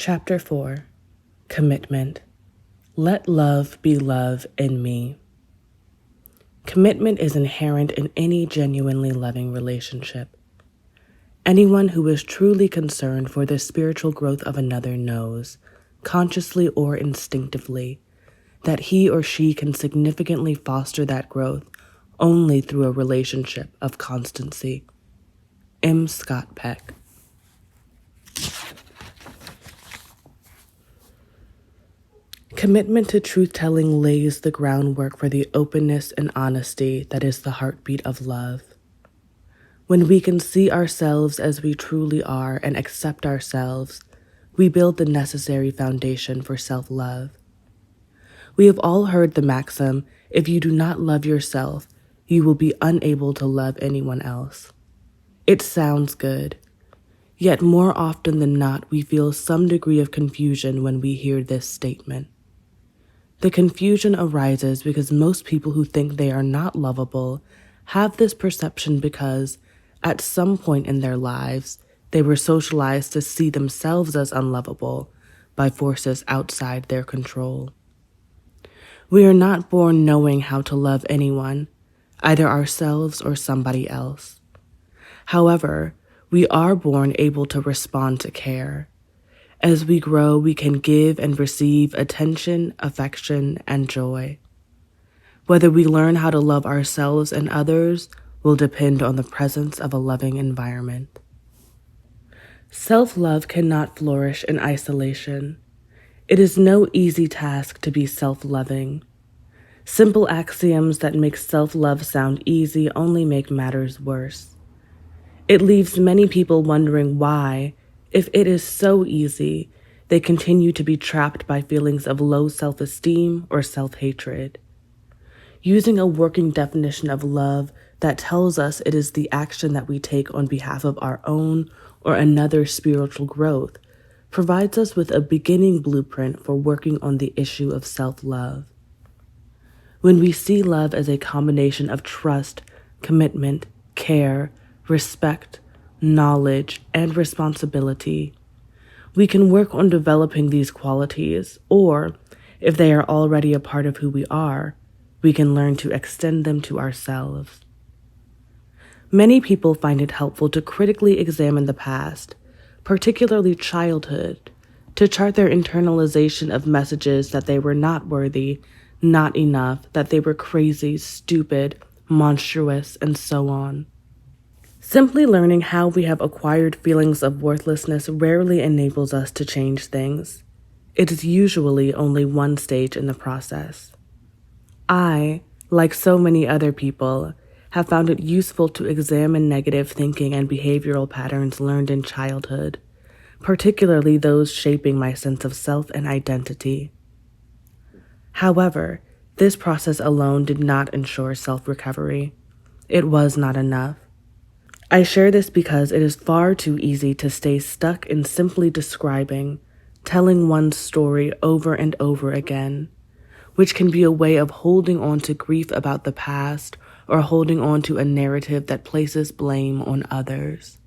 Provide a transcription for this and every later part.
Chapter 4. Commitment. Let love be love in me. Commitment is inherent in any genuinely loving relationship. Anyone who is truly concerned for the spiritual growth of another knows, consciously or instinctively, that he or she can significantly foster that growth only through a relationship of constancy. M. Scott Peck. Commitment to truth-telling lays the groundwork for the openness and honesty that is the heartbeat of love. When we can see ourselves as we truly are and accept ourselves, we build the necessary foundation for self-love. We have all heard the maxim, if you do not love yourself, you will be unable to love anyone else. It sounds good. Yet more often than not, we feel some degree of confusion when we hear this statement. The confusion arises because most people who think they are not lovable have this perception because, at some point in their lives, they were socialized to see themselves as unlovable by forces outside their control. We are not born knowing how to love anyone, either ourselves or somebody else. However, we are born able to respond to care. As we grow, we can give and receive attention, affection, and joy. Whether we learn how to love ourselves and others will depend on the presence of a loving environment. Self-love cannot flourish in isolation. It is no easy task to be self-loving. Simple axioms that make self-love sound easy only make matters worse. It leaves many people wondering why, if it is so easy, they continue to be trapped by feelings of low self-esteem or self-hatred. Using a working definition of love that tells us it is the action that we take on behalf of our own or another's spiritual growth provides us with a beginning blueprint for working on the issue of self-love. When we see love as a combination of trust, commitment, care, respect, knowledge, and responsibility, we can work on developing these qualities, or, if they are already a part of who we are, we can learn to extend them to ourselves. Many people find it helpful to critically examine the past, particularly childhood, to chart their internalization of messages that they were not worthy, not enough, that they were crazy, stupid, monstrous, and so on. Simply learning how we have acquired feelings of worthlessness rarely enables us to change things. It is usually only one stage in the process. I, like so many other people, have found it useful to examine negative thinking and behavioral patterns learned in childhood, particularly those shaping my sense of self and identity. However, this process alone did not ensure self-recovery. It was not enough. I share this because it is far too easy to stay stuck in simply describing, telling one's story over and over again, which can be a way of holding on to grief about the past or holding on to a narrative that places blame on others.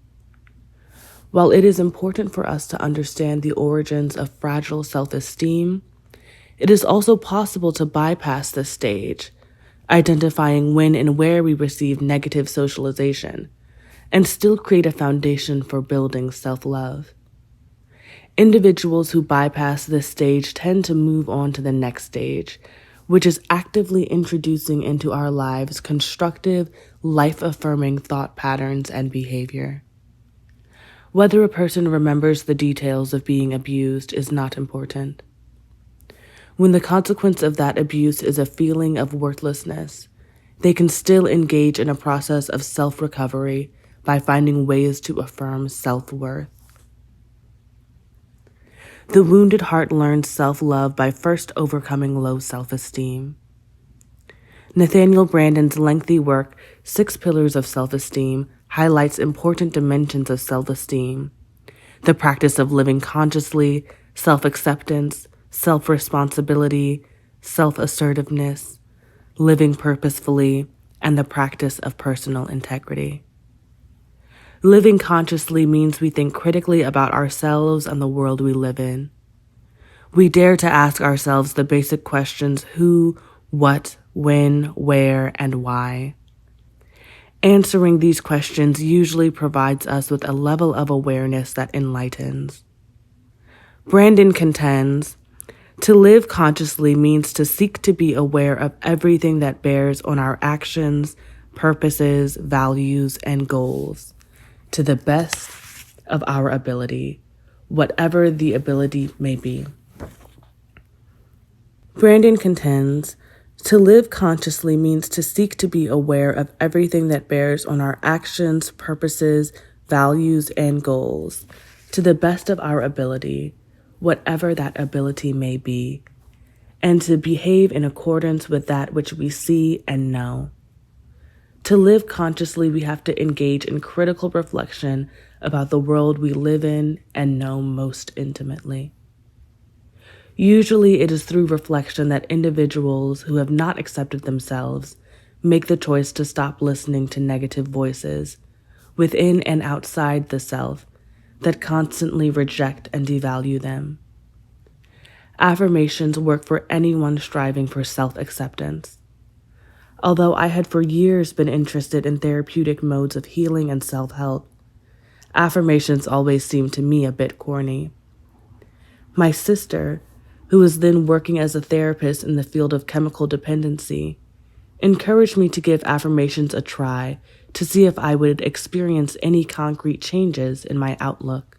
While it is important for us to understand the origins of fragile self-esteem, it is also possible to bypass this stage, identifying when and where we receive negative socialization, and still create a foundation for building self-love. Individuals who bypass this stage tend to move on to the next stage, which is actively introducing into our lives constructive, life-affirming thought patterns and behavior. Whether a person remembers the details of being abused is not important. When the consequence of that abuse is a feeling of worthlessness, they can still engage in a process of self-recovery by finding ways to affirm self-worth. The wounded heart learns self-love by first overcoming low self-esteem. Nathaniel Branden's lengthy work, 6 Pillars of Self-Esteem, highlights important dimensions of self-esteem: the practice of living consciously, self-acceptance, self-responsibility, self-assertiveness, living purposefully, and the practice of personal integrity. Living consciously means we think critically about ourselves and the world we live in. We dare to ask ourselves the basic questions: who, what, when, where, and why. Answering these questions usually provides us with a level of awareness that enlightens. Brandon contends, to live consciously means to seek to be aware of everything that bears on our actions, purposes, values, and goals, to the best of our ability, whatever the ability may be. Brandon contends, to live consciously means to seek to be aware of everything that bears on our actions, purposes, values, and goals, to the best of our ability, whatever that ability may be, and to behave in accordance with that which we see and know. To live consciously, we have to engage in critical reflection about the world we live in and know most intimately. Usually, it is through reflection that individuals who have not accepted themselves make the choice to stop listening to negative voices within and outside the self that constantly reject and devalue them. Affirmations work for anyone striving for self-acceptance. Although I had for years been interested in therapeutic modes of healing and self-help, affirmations always seemed to me a bit corny. My sister, who was then working as a therapist in the field of chemical dependency, encouraged me to give affirmations a try to see if I would experience any concrete changes in my outlook.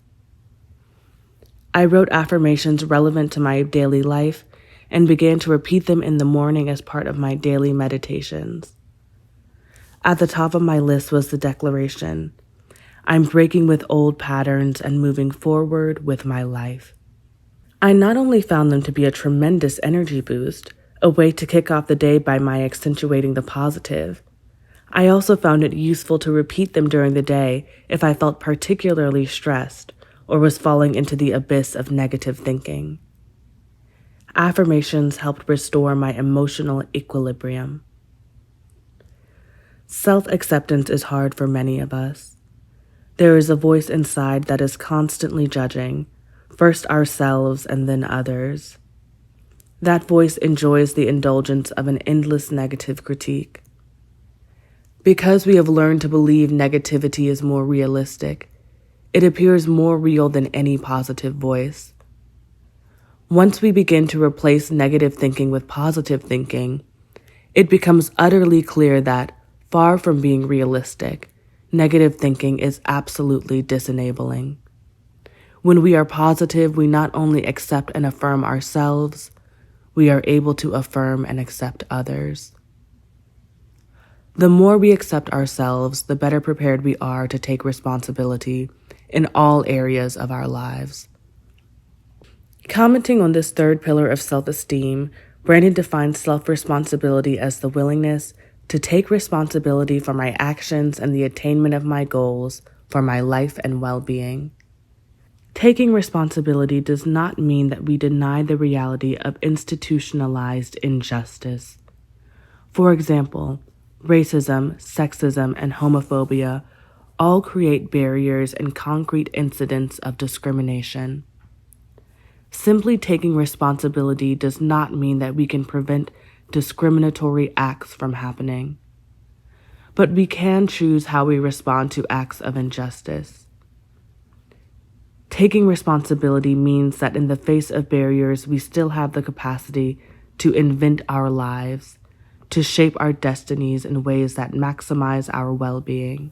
I wrote affirmations relevant to my daily life and began to repeat them in the morning as part of my daily meditations. At the top of my list was the declaration, I'm breaking with old patterns and moving forward with my life. I not only found them to be a tremendous energy boost, a way to kick off the day by my accentuating the positive, I also found it useful to repeat them during the day if I felt particularly stressed or was falling into the abyss of negative thinking. Affirmations helped restore my emotional equilibrium. Self-acceptance is hard for many of us. There is a voice inside that is constantly judging, first ourselves and then others. That voice enjoys the indulgence of an endless negative critique. Because we have learned to believe negativity is more realistic, it appears more real than any positive voice. Once we begin to replace negative thinking with positive thinking, it becomes utterly clear that, far from being realistic, negative thinking is absolutely disenabling. When we are positive, we not only accept and affirm ourselves, we are able to affirm and accept others. The more we accept ourselves, the better prepared we are to take responsibility in all areas of our lives. Commenting on this third pillar of self-esteem, Brandon defines self-responsibility as the willingness to take responsibility for my actions and the attainment of my goals for my life and well-being. Taking responsibility does not mean that we deny the reality of institutionalized injustice. For example, racism, sexism, and homophobia all create barriers and concrete incidents of discrimination. Simply taking responsibility does not mean that we can prevent discriminatory acts from happening, but we can choose how we respond to acts of injustice. Taking responsibility means that in the face of barriers, we still have the capacity to invent our lives, to shape our destinies in ways that maximize our well-being.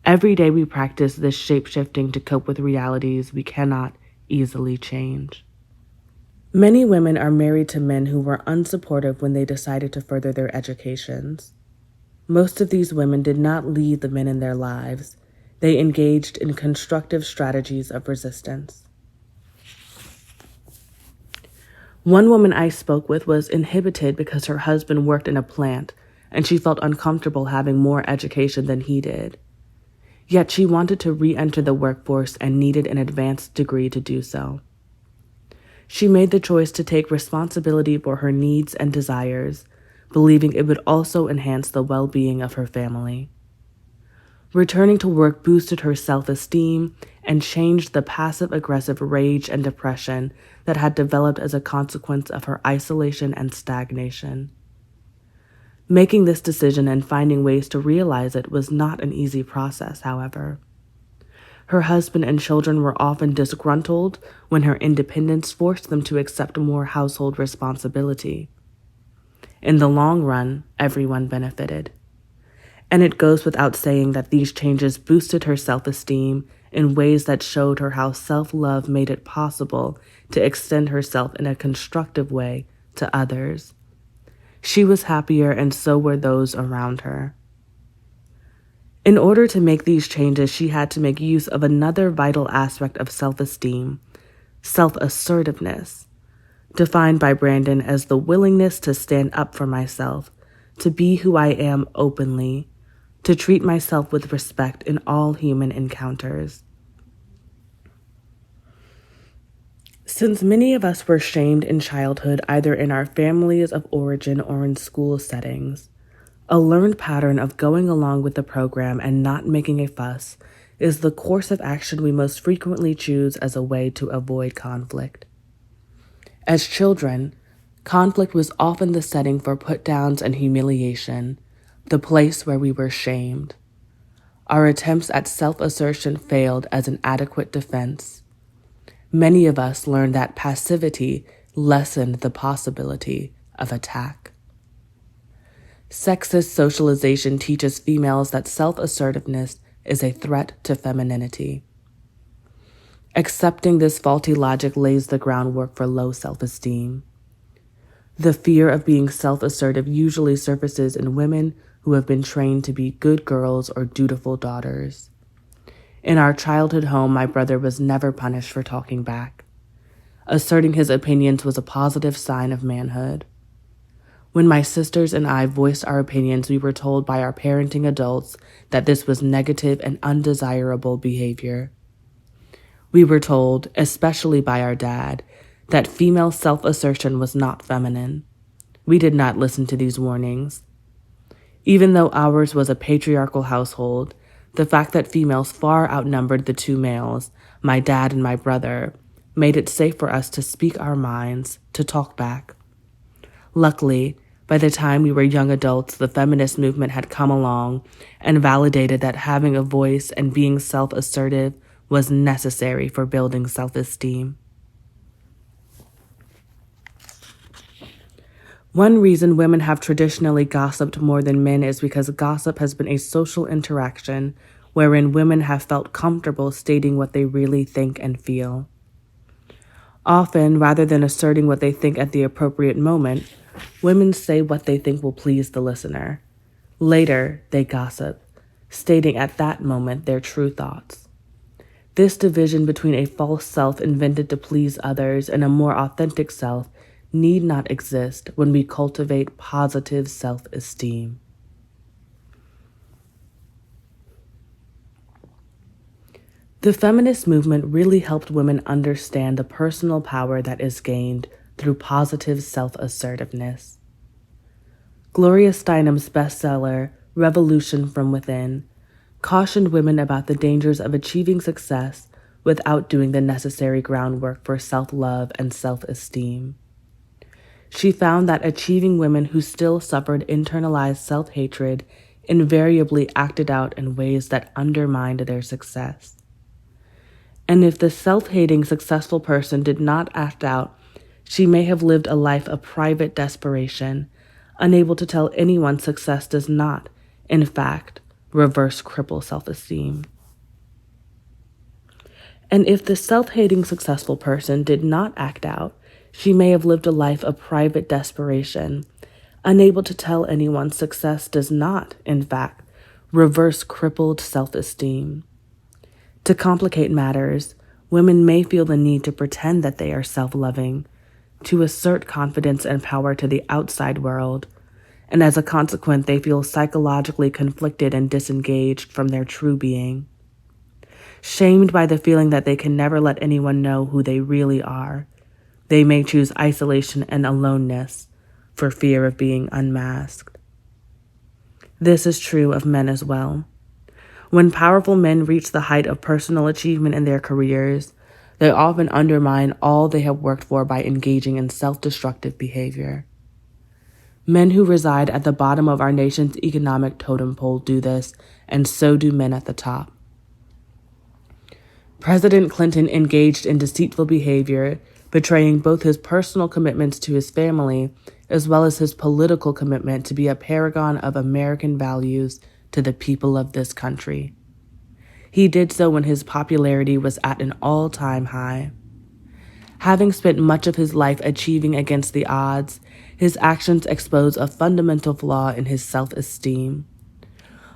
Every day we practice this shape-shifting to cope with realities we cannot easily change. Many women are married to men who were unsupportive when they decided to further their educations. Most of these women did not lead the men in their lives. They engaged in constructive strategies of resistance. One woman I spoke with was inhibited because her husband worked in a plant and she felt uncomfortable having more education than he did. Yet she wanted to re-enter the workforce and needed an advanced degree to do so. She made the choice to take responsibility for her needs and desires, believing it would also enhance the well-being of her family. Returning to work boosted her self-esteem and changed the passive-aggressive rage and depression that had developed as a consequence of her isolation and stagnation. Making this decision and finding ways to realize it was not an easy process, however. Her husband and children were often disgruntled when her independence forced them to accept more household responsibility. In the long run, everyone benefited. And it goes without saying that these changes boosted her self-esteem in ways that showed her how self-love made it possible to extend herself in a constructive way to others. She was happier, and so were those around her. In order to make these changes, she had to make use of another vital aspect of self-esteem, self-assertiveness, defined by Brandon as the willingness to stand up for myself, to be who I am openly, to treat myself with respect in all human encounters. Since many of us were shamed in childhood, either in our families of origin or in school settings, a learned pattern of going along with the program and not making a fuss is the course of action we most frequently choose as a way to avoid conflict. As children, conflict was often the setting for put-downs and humiliation, the place where we were shamed. Our attempts at self-assertion failed as an adequate defense. Many of us learned that passivity lessened the possibility of attack. Sexist socialization teaches females that self-assertiveness is a threat to femininity. Accepting this faulty logic lays the groundwork for low self-esteem. The fear of being self-assertive usually surfaces in women who have been trained to be good girls or dutiful daughters. In our childhood home, my brother was never punished for talking back. Asserting his opinions was a positive sign of manhood. When my sisters and I voiced our opinions, we were told by our parenting adults that this was negative and undesirable behavior. We were told, especially by our dad, that female self-assertion was not feminine. We did not listen to these warnings. Even though ours was a patriarchal household, the fact that females far outnumbered the two males, my dad and my brother, made it safe for us to speak our minds, to talk back. Luckily, by the time we were young adults, the feminist movement had come along and validated that having a voice and being self-assertive was necessary for building self-esteem. One reason women have traditionally gossiped more than men is because gossip has been a social interaction wherein women have felt comfortable stating what they really think and feel. Often, rather than asserting what they think at the appropriate moment, women say what they think will please the listener. Later, they gossip, stating at that moment their true thoughts. This division between a false self invented to please others and a more authentic self need not exist when we cultivate positive self-esteem. The feminist movement really helped women understand the personal power that is gained through positive self-assertiveness. Gloria Steinem's bestseller, Revolution from Within, cautioned women about the dangers of achieving success without doing the necessary groundwork for self-love and self-esteem. She found that achieving women who still suffered internalized self-hatred invariably acted out in ways that undermined their success. And if the self-hating successful person did not act out, she may have lived a life of private desperation, unable to tell anyone success does not, in fact, reverse cripple self-esteem. And if the self-hating successful person did not act out, she may have lived a life of private desperation, unable to tell anyone success does not, in fact, reverse crippled self-esteem. To complicate matters, women may feel the need to pretend that they are self-loving, to assert confidence and power to the outside world, and as a consequence, they feel psychologically conflicted and disengaged from their true being. Shamed by the feeling that they can never let anyone know who they really are, they may choose isolation and aloneness for fear of being unmasked. This is true of men as well. When powerful men reach the height of personal achievement in their careers, they often undermine all they have worked for by engaging in self-destructive behavior. Men who reside at the bottom of our nation's economic totem pole do this, and so do men at the top. President Clinton engaged in deceitful behavior, betraying both his personal commitments to his family as well as his political commitment to be a paragon of American values to the people of this country. He did so when his popularity was at an all-time high. Having spent much of his life achieving against the odds, his actions expose a fundamental flaw in his self-esteem.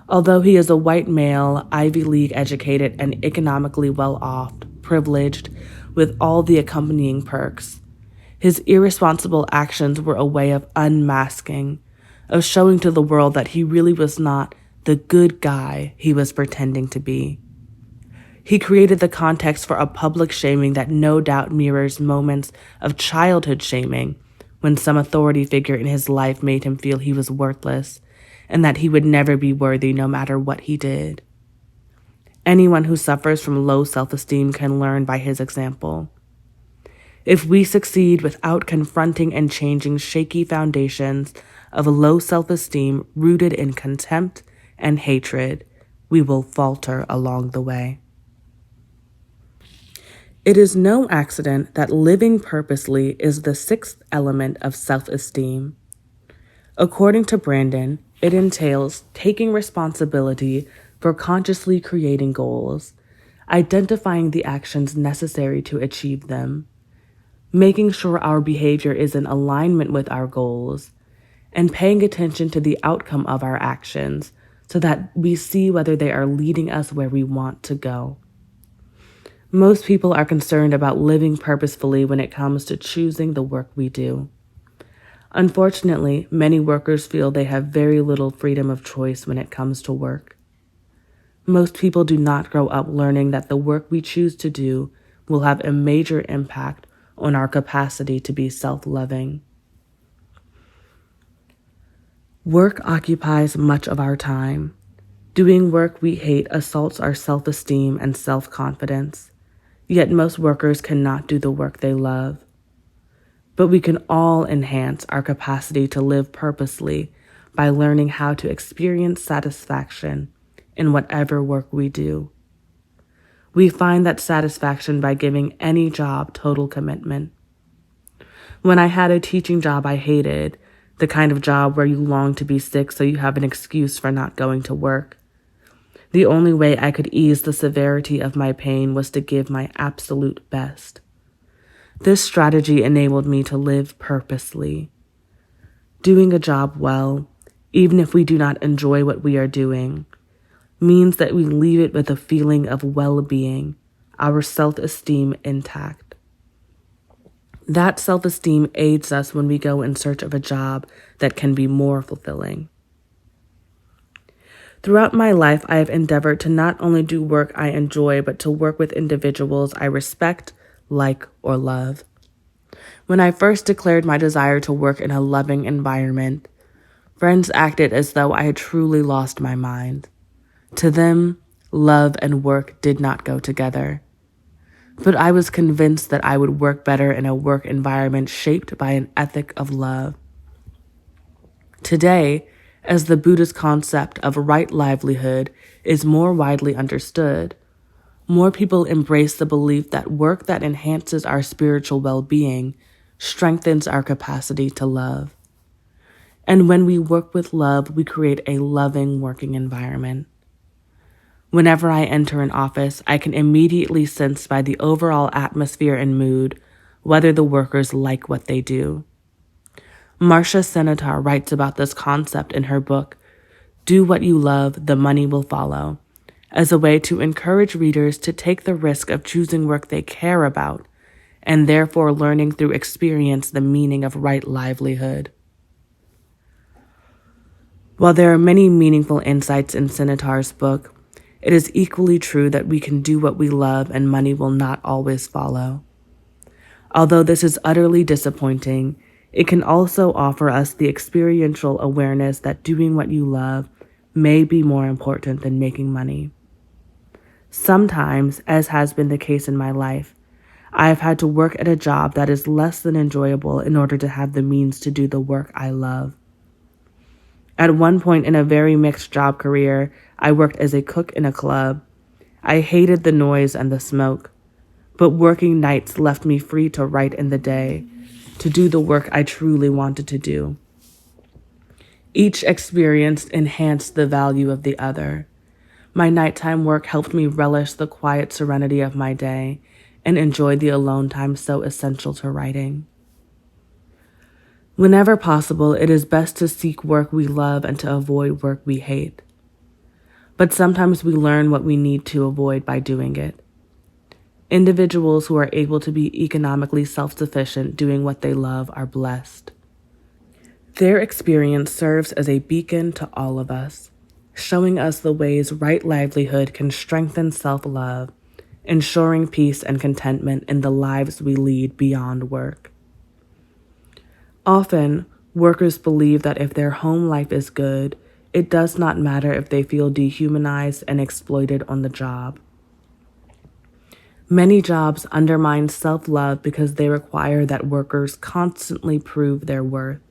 Although he is a white male, Ivy League educated, and economically well-off, privileged, with all the accompanying perks, his irresponsible actions were a way of unmasking, of showing to the world that he really was not the good guy he was pretending to be. He created the context for a public shaming that no doubt mirrors moments of childhood shaming when some authority figure in his life made him feel he was worthless and that he would never be worthy no matter what he did. Anyone who suffers from low self-esteem can learn by his example. If we succeed without confronting and changing shaky foundations of low self-esteem rooted in contempt and hatred, we will falter along the way. It is no accident that living purposely is the sixth element of self-esteem. According to Brandon, it entails taking responsibility for consciously creating goals, identifying the actions necessary to achieve them, making sure our behavior is in alignment with our goals, and paying attention to the outcome of our actions so that we see whether they are leading us where we want to go. Most people are concerned about living purposefully when it comes to choosing the work we do. Unfortunately, many workers feel they have very little freedom of choice when it comes to work. Most people do not grow up learning that the work we choose to do will have a major impact on our capacity to be self-loving. Work occupies much of our time. Doing work we hate assaults our self-esteem and self-confidence. Yet most workers cannot do the work they love. But we can all enhance our capacity to live purposely by learning how to experience satisfaction in whatever work we do. We find that satisfaction by giving any job total commitment. When I had a teaching job I hated, the kind of job where you long to be sick so you have an excuse for not going to work, the only way I could ease the severity of my pain was to give my absolute best. This strategy enabled me to live purposely. Doing a job well, even if we do not enjoy what we are doing, means that we leave it with a feeling of well-being, our self-esteem intact. That self-esteem aids us when we go in search of a job that can be more fulfilling. Throughout my life, I have endeavored to not only do work I enjoy, but to work with individuals I respect, like, or love. When I first declared my desire to work in a loving environment, friends acted as though I had truly lost my mind. To them, love and work did not go together. But I was convinced that I would work better in a work environment shaped by an ethic of love. Today, as the Buddhist concept of right livelihood is more widely understood, more people embrace the belief that work that enhances our spiritual well-being strengthens our capacity to love. And when we work with love, we create a loving working environment. Whenever I enter an office, I can immediately sense by the overall atmosphere and mood whether the workers like what they do. Marcia Senator writes about this concept in her book, Do What You Love, The Money Will Follow, as a way to encourage readers to take the risk of choosing work they care about and therefore learning through experience the meaning of right livelihood. While there are many meaningful insights in Senator's book, it is equally true that we can do what we love and money will not always follow. Although this is utterly disappointing, it can also offer us the experiential awareness that doing what you love may be more important than making money. Sometimes, as has been the case in my life, I have had to work at a job that is less than enjoyable in order to have the means to do the work I love. At one point in a very mixed job career, I worked as a cook in a club. I hated the noise and the smoke, but working nights left me free to write in the day, to do the work I truly wanted to do. Each experience enhanced the value of the other. My nighttime work helped me relish the quiet serenity of my day and enjoy the alone time so essential to writing. Whenever possible, it is best to seek work we love and to avoid work we hate. But sometimes we learn what we need to avoid by doing it. Individuals who are able to be economically self-sufficient doing what they love are blessed. Their experience serves as a beacon to all of us, showing us the ways right livelihood can strengthen self-love, ensuring peace and contentment in the lives we lead beyond work. Often, workers believe that if their home life is good, it does not matter if they feel dehumanized and exploited on the job. Many jobs undermine self-love because they require that workers constantly prove their worth.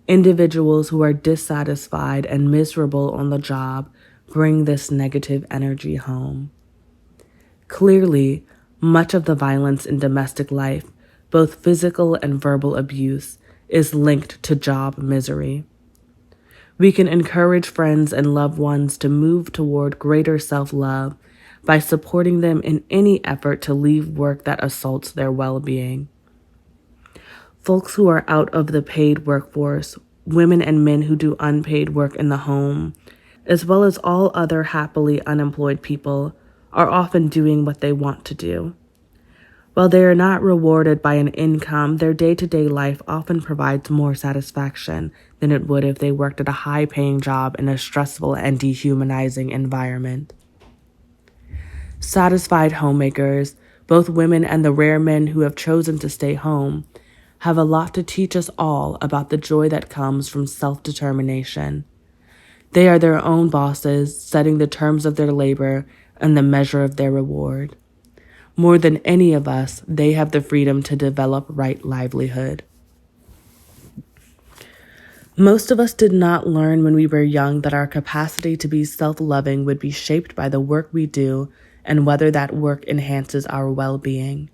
Individuals who are dissatisfied and miserable on the job bring this negative energy home. Clearly, much of the violence in domestic life, both physical and verbal abuse, is linked to job misery. We can encourage friends and loved ones to move toward greater self-love by supporting them in any effort to leave work that assaults their well-being. Folks who are out of the paid workforce, women and men who do unpaid work in the home, as well as all other happily unemployed people, are often doing what they want to do. While they are not rewarded by an income, their day-to-day life often provides more satisfaction than it would if they worked at a high-paying job in a stressful and dehumanizing environment. Satisfied homemakers, both women and the rare men who have chosen to stay home, have a lot to teach us all about the joy that comes from self-determination. They are their own bosses, setting the terms of their labor and the measure of their reward. More than any of us, they have the freedom to develop right livelihood. Most of us did not learn when we were young that our capacity to be self-loving would be shaped by the work we do and whether that work enhances our well-being.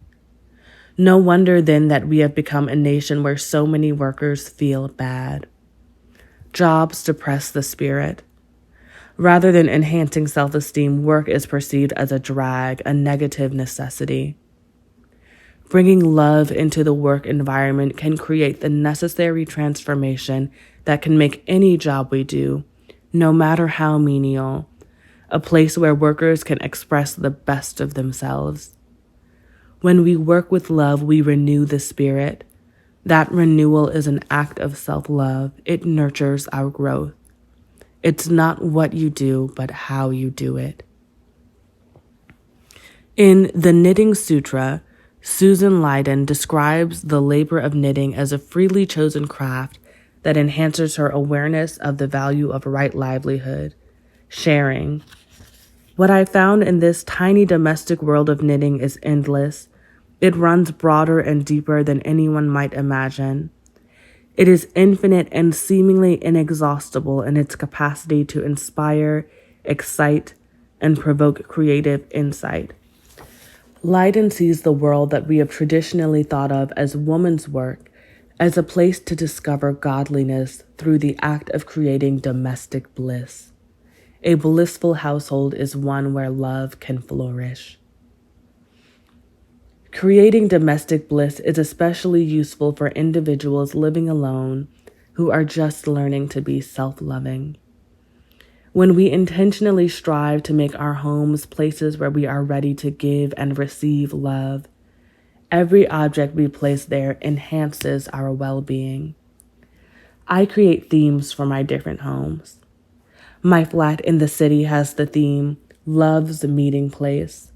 No wonder then that we have become a nation where so many workers feel bad. Jobs depress the spirit. Rather than enhancing self-esteem, work is perceived as a drag, a negative necessity. Bringing love into the work environment can create the necessary transformation that can make any job we do, no matter how menial, a place where workers can express the best of themselves. When we work with love, we renew the spirit. That renewal is an act of self-love. It nurtures our growth. It's not what you do, but how you do it. In the Knitting Sutra, Susan Lydon describes the labor of knitting as a freely chosen craft that enhances her awareness of the value of right livelihood, sharing. What I found in this tiny domestic world of knitting is endless. It runs broader and deeper than anyone might imagine. It is infinite and seemingly inexhaustible in its capacity to inspire, excite, and provoke creative insight. Lydon sees the world that we have traditionally thought of as woman's work as a place to discover godliness through the act of creating domestic bliss. A blissful household is one where love can flourish. Creating domestic bliss is especially useful for individuals living alone who are just learning to be self-loving. When we intentionally strive to make our homes places where we are ready to give and receive love, every object we place there enhances our well-being. I create themes for my different homes. My flat in the city has the theme, Love's Meeting Place.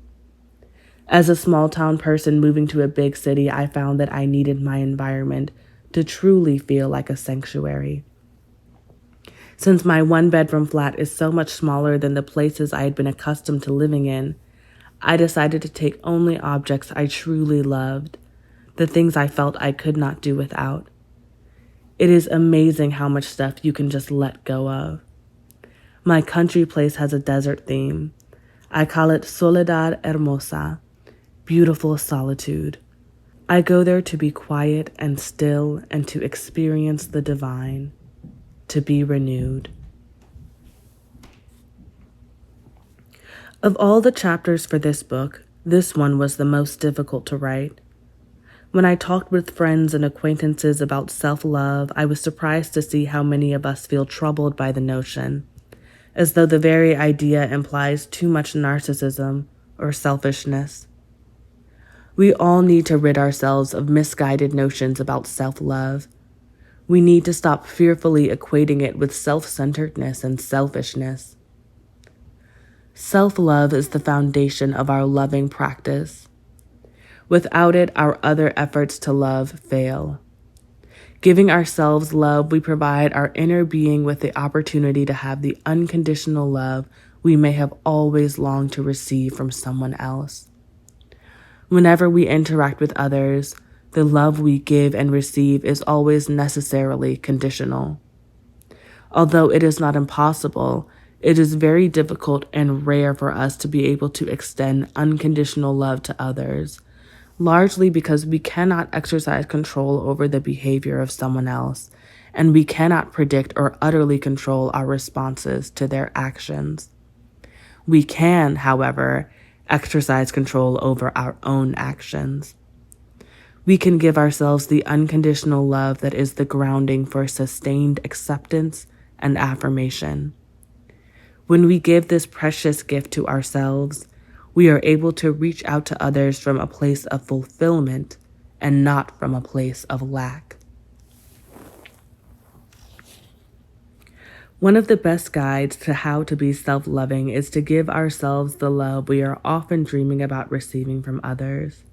As a small-town person moving to a big city, I found that I needed my environment to truly feel like a sanctuary. Since my one-bedroom flat is so much smaller than the places I had been accustomed to living in, I decided to take only objects I truly loved, the things I felt I could not do without. It is amazing how much stuff you can just let go of. My country place has a desert theme. I call it Soledad Hermosa, beautiful solitude. I go there to be quiet and still and to experience the divine, to be renewed. Of all the chapters for this book, this one was the most difficult to write. When I talked with friends and acquaintances about self-love, I was surprised to see how many of us feel troubled by the notion, as though the very idea implies too much narcissism or selfishness. We all need to rid ourselves of misguided notions about self-love. We need to stop fearfully equating it with self-centeredness and selfishness. Self-love is the foundation of our loving practice. Without it, our other efforts to love fail. Giving ourselves love, we provide our inner being with the opportunity to have the unconditional love we may have always longed to receive from someone else. Whenever we interact with others, the love we give and receive is always necessarily conditional. Although it is not impossible, it is very difficult and rare for us to be able to extend unconditional love to others, largely because we cannot exercise control over the behavior of someone else, and we cannot predict or utterly control our responses to their actions. We can, however, exercise control over our own actions. We can give ourselves the unconditional love that is the grounding for sustained acceptance and affirmation. When we give this precious gift to ourselves, we are able to reach out to others from a place of fulfillment and not from a place of lack. One of the best guides to how to be self-loving is to give ourselves the love we are often dreaming about receiving from others.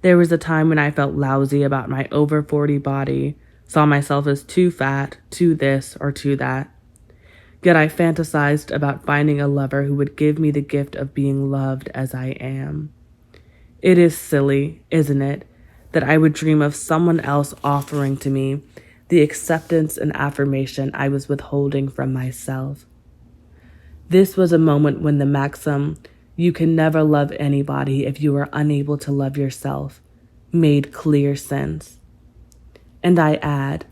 There was a time when I felt lousy about my over 40 body, saw myself as too fat, too this or too that. Yet I fantasized about finding a lover who would give me the gift of being loved as I am. It is silly, isn't it, that I would dream of someone else offering to me the acceptance and affirmation I was withholding from myself. This was a moment when the maxim, "You can never love anybody if you are unable to love yourself," made clear sense. And I add,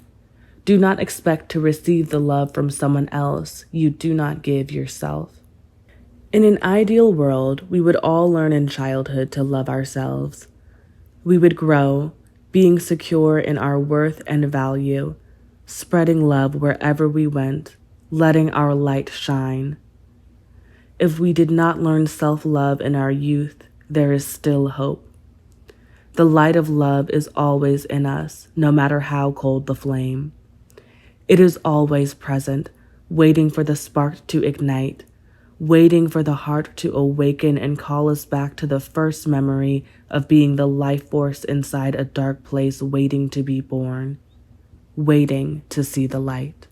do not expect to receive the love from someone else you do not give yourself. In an ideal world, we would all learn in childhood to love ourselves. We would grow, being secure in our worth and value, spreading love wherever we went, letting our light shine. If we did not learn self-love in our youth, there is still hope. The light of love is always in us, no matter how cold the flame. It is always present, waiting for the spark to ignite, waiting for the heart to awaken and call us back to the first memory of being the life force inside a dark place waiting to be born, waiting to see the light.